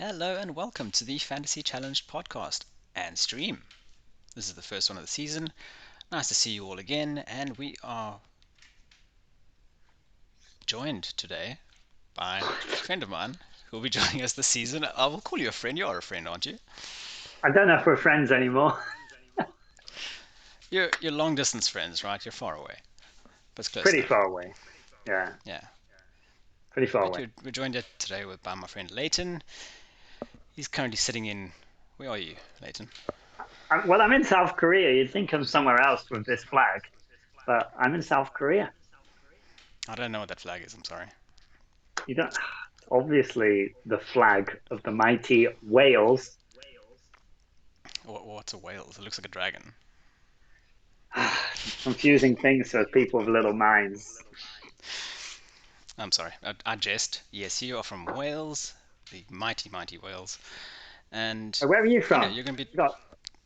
Hello and welcome to the FantasyChallenged podcast and stream. This is the first one of the season. Nice to see you all again, and we are joined today by a friend of mine who will be joining us this season. I will call you a friend. You are a friend, aren't you? I don't know if we're friends anymore. You're long distance friends, right? You're far away, but it's close Pretty enough. far away. Yeah, Yeah. pretty far But away. we're joined today by my friend Leighton. He's currently sitting in. Where are you, Leighton? Well, I'm in South Korea. You'd think I'm somewhere else with this flag, but I'm in South Korea. I don't know what that flag is. I'm sorry. You don't. Obviously, the flag of the mighty Wales. What's a whale? It looks like a dragon. Confusing things for people with little minds. I'm sorry, I jest. Yes, you are from Wales, the mighty, mighty Wales. And, Where are you from? you're going to be You got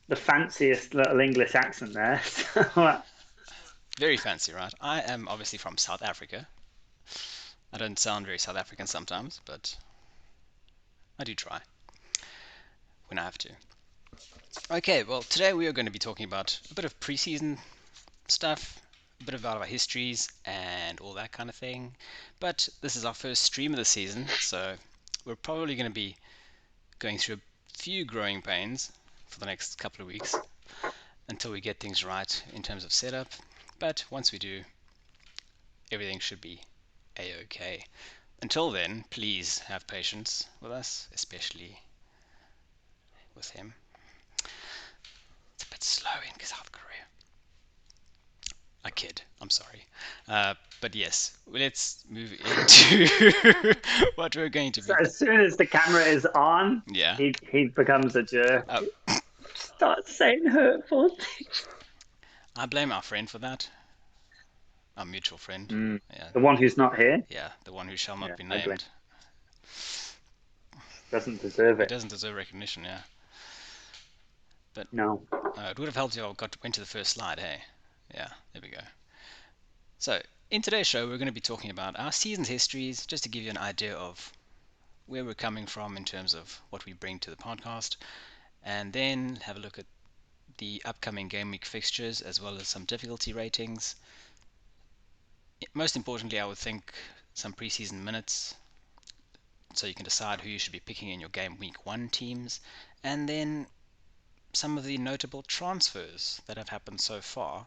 the fanciest little English accent there. very fancy, right? I am obviously from South Africa. I don't sound very South African sometimes, but I do try when I have to. Okay, well, today we are going to be talking about a bit of preseason stuff, a bit about our histories, and all that kind of thing. But this is our first stream of the season, so we're probably going to be going through a few growing pains for the next couple of weeks until we get things right in terms of setup. But once we do, everything should be a-okay. Until then, please have patience with us, especially with him. It's a bit slow in South Korea. I kid. I'm sorry. But yes, let's move into what we're going to So be. as soon as the camera is on, Yeah. he becomes a jerk. Oh, Starts saying hurtful things. I blame our friend for that. Our mutual friend. Mm. Yeah. The one who's not here. Yeah, the one who shall not Yeah, be I blame. named. Doesn't deserve He it. doesn't deserve recognition, yeah. But No. it would have helped if I went to the first slide, hey? Yeah, there we go. So, in today's show, we're going to be talking about our season's histories, just to give you an idea of where we're coming from in terms of what we bring to the podcast, and then have a look at the upcoming game week fixtures as well as some difficulty ratings. Most importantly, I would think some preseason minutes so you can decide who you should be picking in your game week 1 teams, and then some of the notable transfers that have happened so far.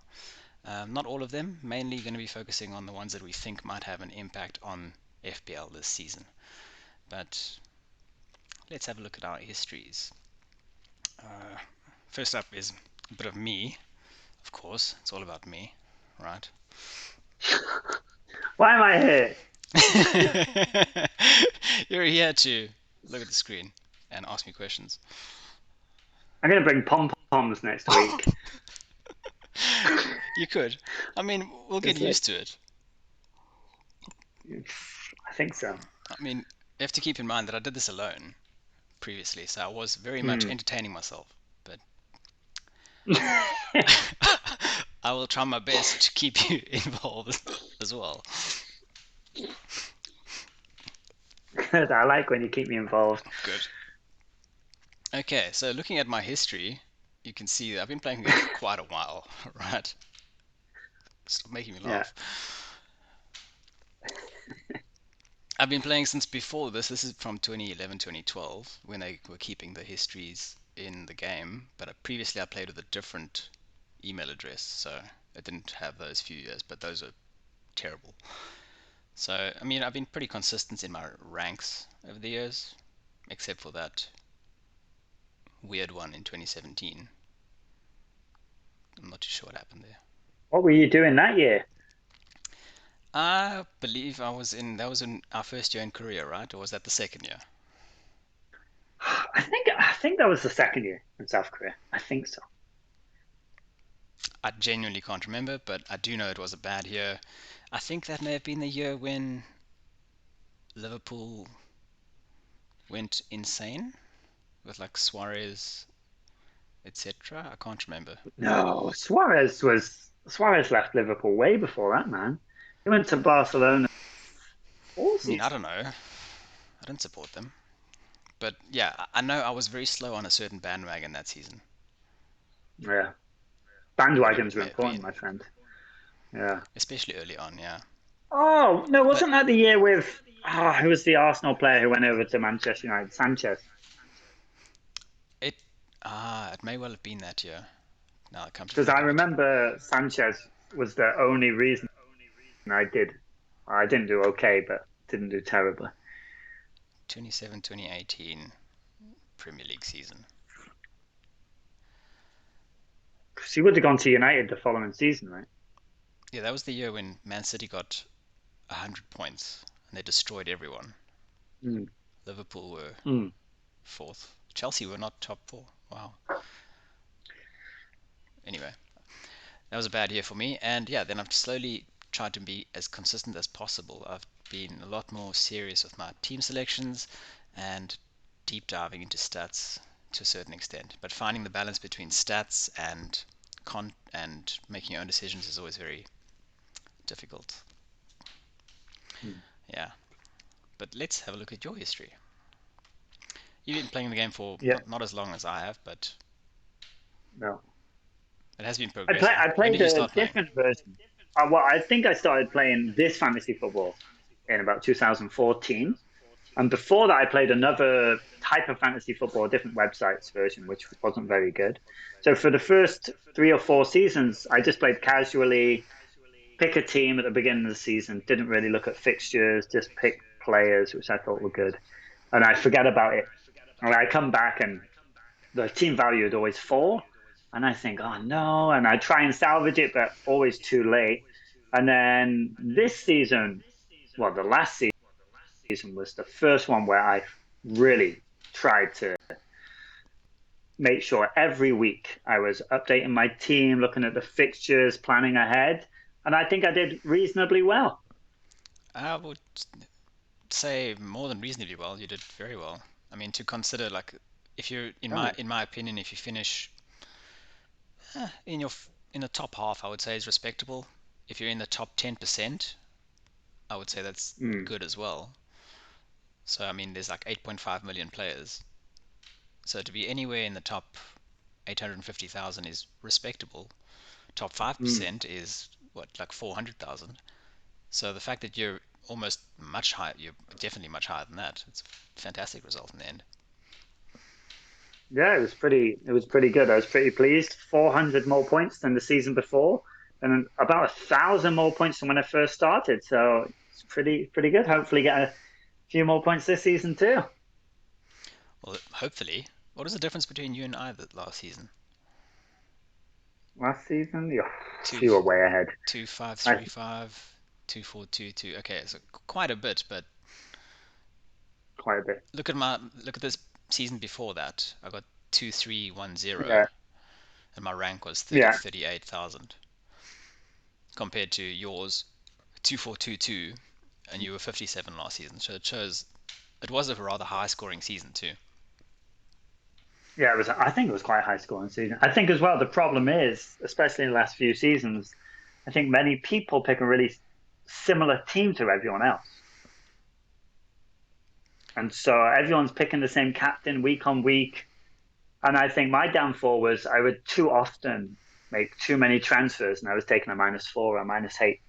Not all of them, mainly going to be focusing on the ones that we think might have an impact on FPL this season. But let's have a look at our histories. Uh, First up is a bit of me, of course. It's all about me, right? Why am I here? You're here to look at the screen and ask me questions. I'm going to bring pom poms next week. You could. I mean, we'll get Is it? used to it. I think so. I mean, you have to keep in mind that I did this alone previously, so I was very much Hmm. entertaining myself. But I will try my best to keep you involved as well. Good. I like when you keep me involved. Good. Okay, so looking at my history, you can see that I've been playing the game for quite a while, right? Stop making me Yeah. laugh. I've been playing since before this. This is from 2011, 2012, when they were keeping the histories in the game. But previously I played with a different email address, so I didn't have those few years, but those are terrible. So, I mean, I've been pretty consistent in my ranks over the years, except for that weird one in 2017. I'm not too sure what happened there. What were you doing that year? I believe that was in our first year in Korea, right? Or was that the second year? I think that was the second year in South Korea. I think so. I genuinely can't remember, but I do know it was a bad year. I think that may have been the year when Liverpool went insane with like Suarez, etc. I can't remember. No, Suarez left Liverpool way before that, man. He went to Barcelona all I mean, I season. don't know. I didn't support them, But yeah, I know I was very slow on a certain bandwagon that season. Yeah. Whatever Bandwagons it are may have important, been, my friend. Yeah. especially early on. Yeah, Oh, no, but wasn't that the year with who was the Arsenal player who went over to Manchester United? Sanchez. it it may well have been that year. Now I come to Because I think of it. remember Sanchez was the only reason I did. I didn't do okay, but didn't do terribly. 2018 Premier League season. Because he would have gone to United the following season, right? Yeah, that was the year when Man City got 100 points and they destroyed everyone. Mm. Liverpool were Mm. fourth. Chelsea were not top four. Wow. Anyway, that was a bad year for me. And yeah, then I've slowly tried to be as consistent as possible. I've been a lot more serious with my team selections and deep diving into stats to a certain extent. But finding the balance between stats and and making your own decisions is always very difficult. Mm. Yeah. But let's have a look at your history. You've been playing the game for Yeah, not as long as I have, but no. it has been I play. progressing. I When played did you a start playing? different version. Well, I think I started playing this fantasy football in about 2014. And before that, I played another type of fantasy football, a different website's version, which wasn't very good. So for the first 3 or 4 seasons, I just played casually, pick a team at the beginning of the season, didn't really look at fixtures, just pick players, which I thought were good. And I forget about it. And I come back and the team value had always fall. And I think, oh no. And I try and salvage it, but always too late. And then this season, well, the last season was the first one where I really tried to make sure every week I was updating my team, looking at the fixtures, planning ahead. And I think I did reasonably well. I would say more than reasonably well. You did very well. I mean, to consider like if you're Oh. in my opinion, if you finish in in the top half, I would say is respectable. If you're in the top 10%, I would say that's Mm, good as well. So I mean, there's like 8.5 million players. So to be anywhere in the top 850,000 is respectable. Top mm. 5% is what, like 400,000. So the fact that you're almost much higher, you're definitely much higher than that. It's a fantastic result in the end. Yeah, it was pretty good. I was pretty pleased. 400 more points than the season before, and about 1,000 more points than when I first started. So it's pretty good. Hopefully, get a few more points this season too. Well, hopefully. What was the difference between you and I that last season? Last season, yeah, Two, you were way ahead. two, five, I, three, five, 2, 4, 2, 2. Okay, so quite a bit. But quite a bit. look at this season before that. I got 2, 3, 1, 0, Yeah, and my rank was yeah, 38,000 compared to yours 2, 4, 2, 2, and you were 57 last season. So it shows it was a rather high scoring season too. yeah. It was. I think it was quite a high scoring season. I think as well. The problem is, especially in the last few seasons, I think many people pick a really similar team to everyone else. And so everyone's picking the same captain week on week. And I think my downfall was I would too often make too many transfers and I was taking a -4 or -8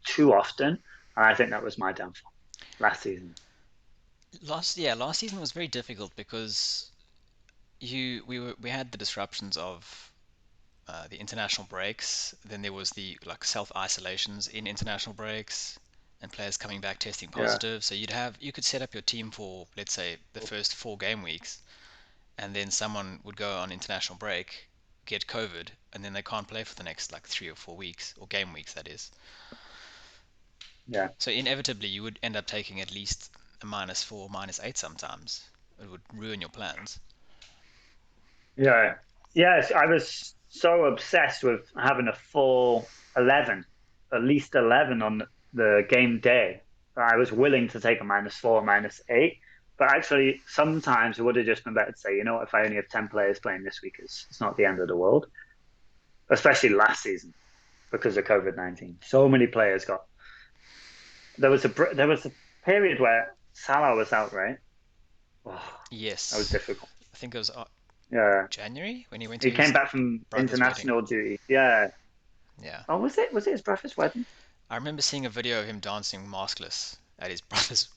too often. And I think that was my downfall last season. Last season was very difficult because we had the disruptions of the international breaks. Then there was the like self isolations in international breaks, and players coming back testing Yeah. positive. So you could set up your team for, let's say, the first 4 game weeks, and then someone would go on international break, get COVID, and then they can't play for the next like 3 or 4 weeks, or game weeks that is. Yeah. So inevitably you would end up taking at least a -4, -8 sometimes. It would ruin your plans. Yeah. Yes. I was so obsessed with having a full 11, at least 11 on the game day. I was willing to take a -4, -8. But actually, sometimes it would have just been better to say, you know what, if I only have 10 players playing this week, it's not the end of the world, especially last season because of COVID-19. So many players got. There was a period where Salah was out, right? Oh. That was Yes, difficult. I think it was Yeah, January when he went to he came his back from brother's wedding. international duty. Yeah. Yeah, Oh, was it? Was it his brother's wedding? I remember seeing a video of him dancing maskless at his brother's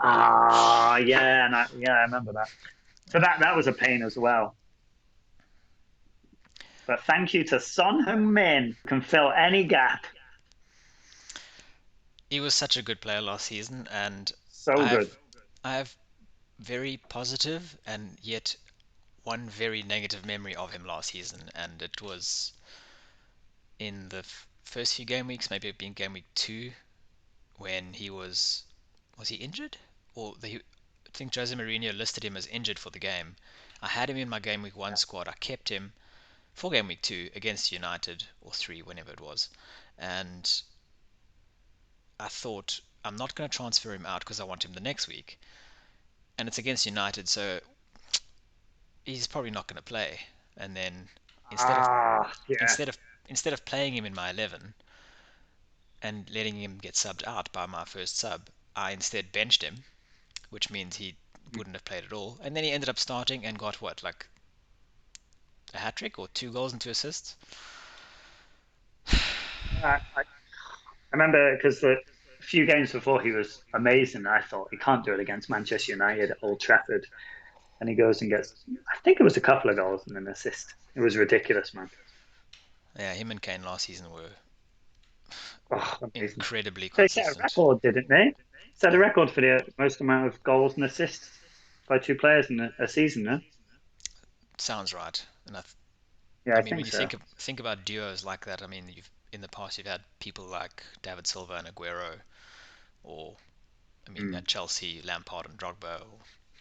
wedding. Ah, yeah, yeah, I remember that. So that was a pain as well. But thank you to Son Heung-min, who can fill any gap. He was such a good player last season, and So I good. have I have very positive and yet one very negative memory of him last season, and it was in the first few game weeks, maybe it being game week 2, when he was he injured, or I think Jose Mourinho listed him as injured for the game. I had him in my game week 1 Yeah. squad. I kept him for game week 2 against United, or 3, whenever it was, and I thought I'm not going to transfer him out because I want him the next week, and it's against United, so he's probably not going to play. And then instead of Ah, yeah. instead of instead of playing him in my 11 and letting him get subbed out by my first sub, I instead benched him, which means he wouldn't have played at all. And then he ended up starting and got what, like a hat trick or 2 goals and 2 assists. I remember because the few games before he was amazing. I thought he can't do it against Manchester United at Old Trafford, and he goes and gets. I think it was a couple of goals and an assist. It was ridiculous, man. Yeah, him and Kane last season were Oh, amazing. incredibly They set a consistent. record, didn't they? Set a Yeah, record for the most amount of goals and assists by two players in a season, no? sounds right. And Yeah, I I mean, think when you so. think about duos like that, I mean, you've in the past you've had people like David Silva and Aguero, or I mean, Mm. at Chelsea, Lampard and Drogba, or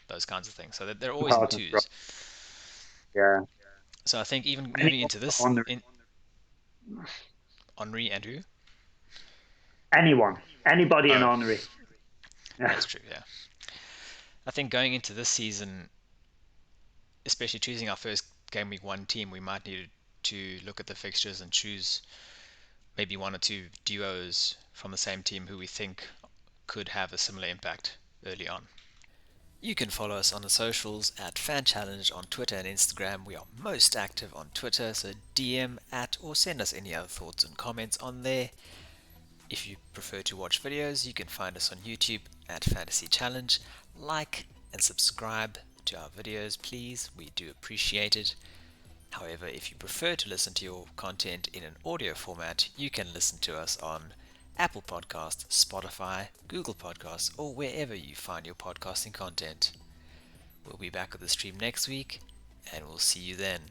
those kinds of things. So they're always in Pardon, bro. twos. Yeah. So I think even moving Anyone into this on in Henri and who? anyone, anybody in Oh, Henri. Yeah. that's true. Yeah, I think going into this season, especially choosing our first game week 1 team, we might need to look at the fixtures and choose maybe 1 or 2 duos from the same team who we think could have a similar impact early on. You can follow us on the socials at FanChallenged on Twitter and Instagram. We are most active on Twitter, so DM at or send us any other thoughts and comments on there. If you prefer to watch videos, you can find us on YouTube at Fantasy Challenge. Like and subscribe to our videos, please. We do appreciate it. However, if you prefer to listen to your content in an audio format, you can listen to us on Apple Podcasts, Spotify, Google Podcasts, or wherever you find your podcasting content. We'll be back with the stream next week, and we'll see you then.